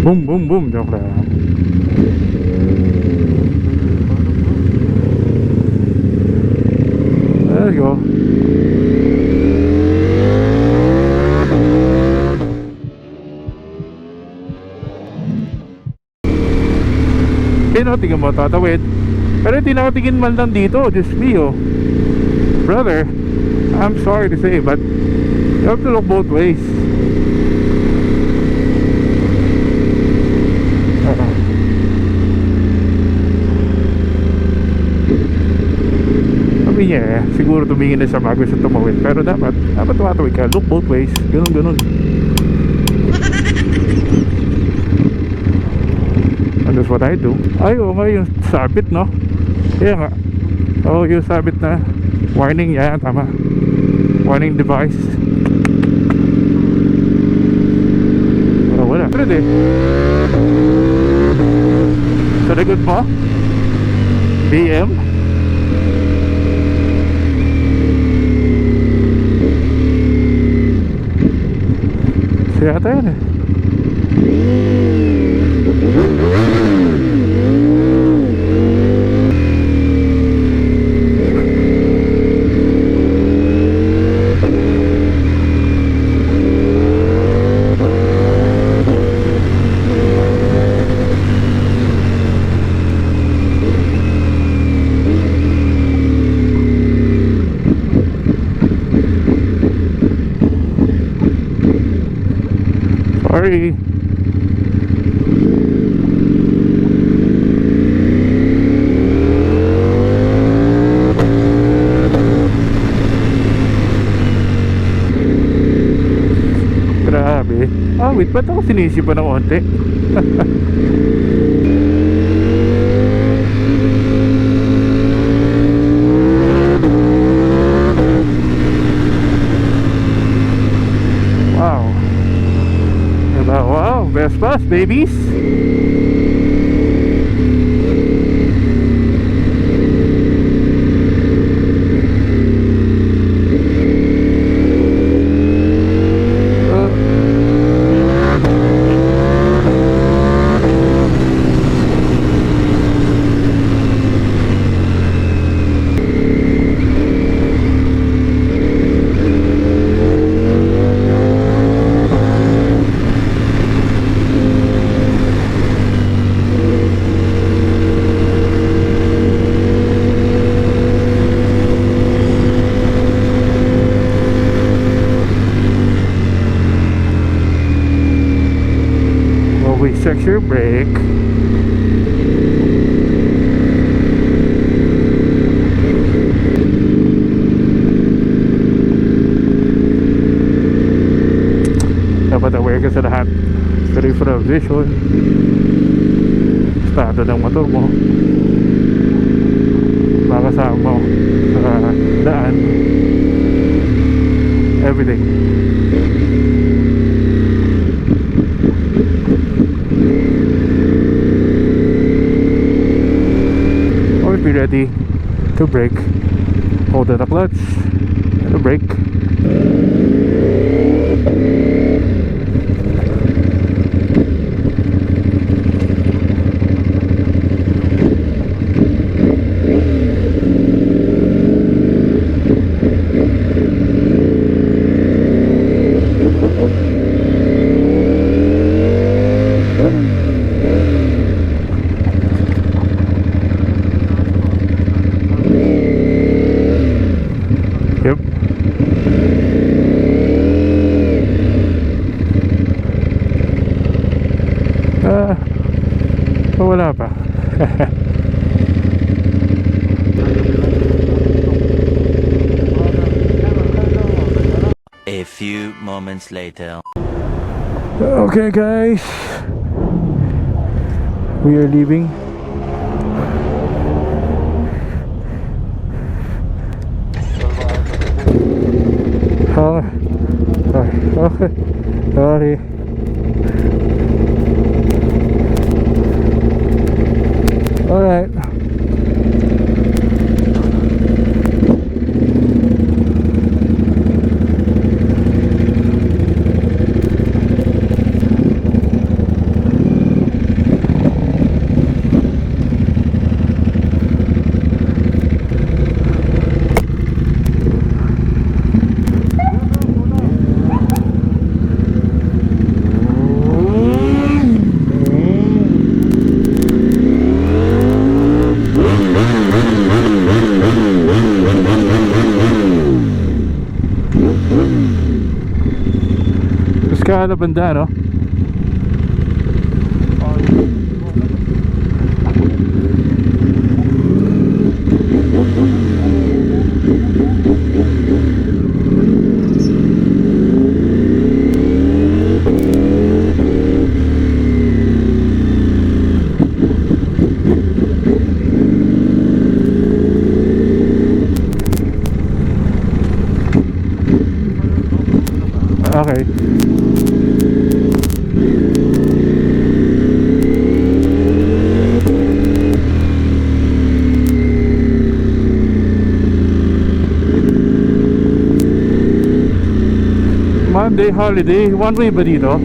Boom, boom, boom. Joke lang. There you go. Tingnan mo, tatawid. Pero hindi nakatingin man lang dito. Diyos mio. Brother, I'm sorry to say, but you have to look both ways. Sabi niya siguro tumingin na siya bago siya tumawid. Pero dapat tumatawid ka. Look both ways. Ganun. And that's what I do. Ay, oo nga, yung sabit, no? Kaya nga. Oo, yung sabit na warning. Yan, tama. Warning device. Wala. Pwede. Sa likod mo? BM? Siya ata yan eh. Sorry. Grabe. Wait, ba't ako sinisipan ng onte? Wow. Wow, best bus, babies. Check your brake. Dapat aware ka sa lahat. Peripheral vision, estado ng motor mo, makasama mo sa daan, everything. Be ready to brake. Hold the clutch and the brake. Yep. Wala pa. A few moments later. Okay guys, we are leaving. Okay. Sorry. Alright. Kalabanda, no? Okay. Monday holiday, one way ba dito?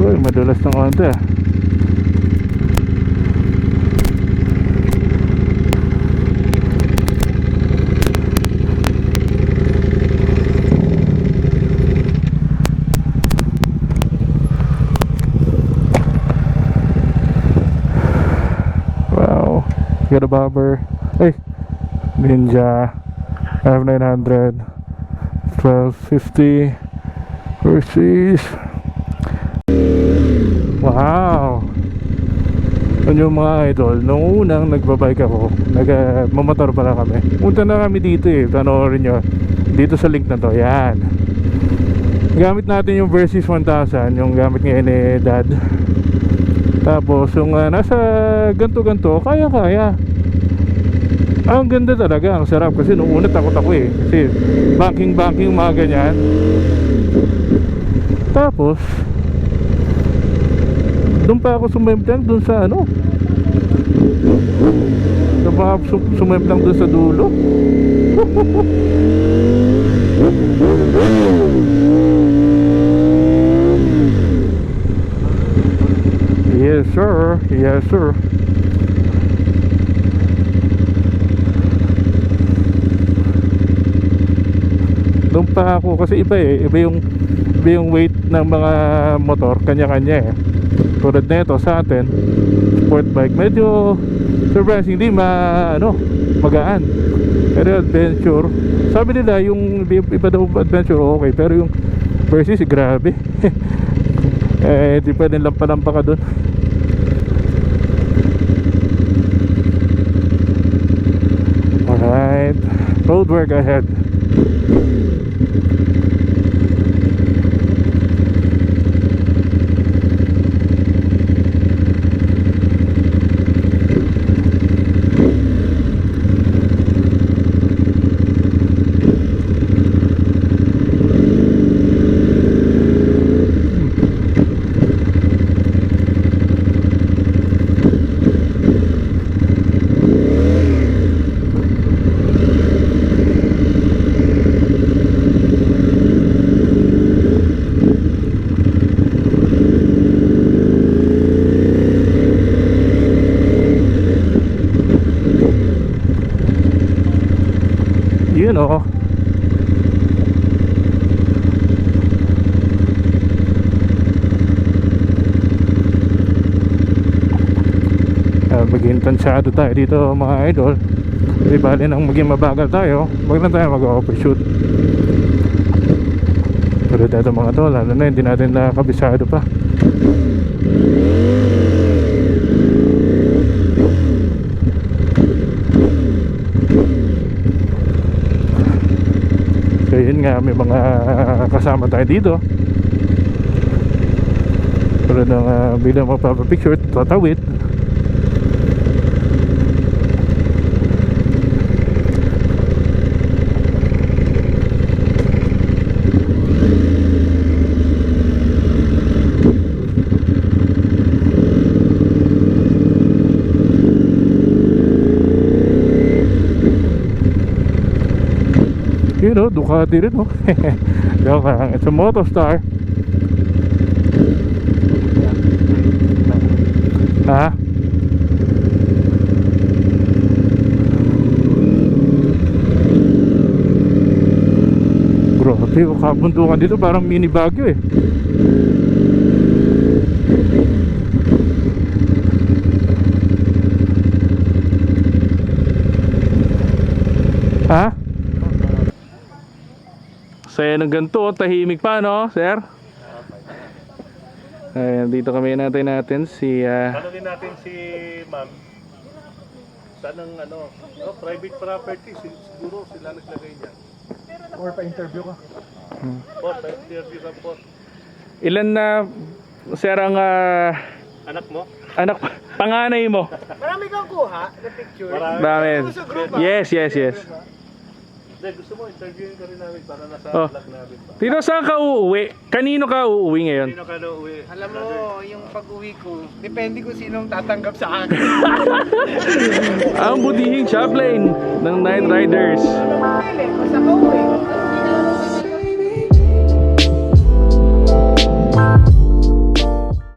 Uy, madulas ng konti ah. Wow, got a bobber. Hey, Ninja F900 1250 versus. Wow. Yun yung mga idol, nung unang nagbabike ako, nagmamotor pala kami. Punta na kami dito eh, panoorin nyo dito sa link na to, yan. Gamit natin yung Versys 1000, yung gamit ngayon ni Dad. Tapos yung nasa ganto-ganto, kaya-kaya. Ang ganda talaga, ang sarap. Kasi nung una takot ako eh, kasi banking mga ganyan. Tapos doon pa ako sumemplang doon sa ano, doon pa ako sumemplang doon sa dulo. Yes sir, yes sir. Doon pa ako kasi iba eh, iba yung weight ng mga motor, kanya-kanya eh. Tulad na ito sa atin, sport bike, medyo surprisingly magaan. Pero adventure, sabi nila yung iba daw adventure okay, pero yung Versys grabe. Eh di pwedeng lampa-lampa ka dun. Alright, road work ahead. You know, maging tansyado tayo dito mga idol. Di bali nang maging mabagal tayo, wag na tayo mag-overshoot. Pero dito mga tol, ano na, hindi natin nakabisado pa. So yun nga, may mga kasama tayo dito. Pero nang bilang magpapapicture, tatawid. Yun o, Ducati rin o. Joke lang, it's a Motostar. Ha? Grabe, kabundukan dito parang mini Baguio eh. Ha? Saya ng ganito, tahimik pa no, sir? Ayan, dito kami natin si Tanungin natin si ma'am. Saan ang private property, siguro sila naglagay niyan. Or pa-interview ka. Boss, pa-interview ka po. ilan na sir ang Anak mo? anak panganay mo? Marami kang kuha na picture. Dami. Yes. Hindi, gusto mo, interviewin ka rin namin para nasa Oh. vlog namin pa. Tino, saan ka uuwi? Kanino ka uuwi ngayon? Sino ka na uwi? Alam mo, yung pag-uwi ko, depende kung sinong tatanggap sa akin. Ang budihing chaplain ng Nightriders. Pili, basta ka uwi.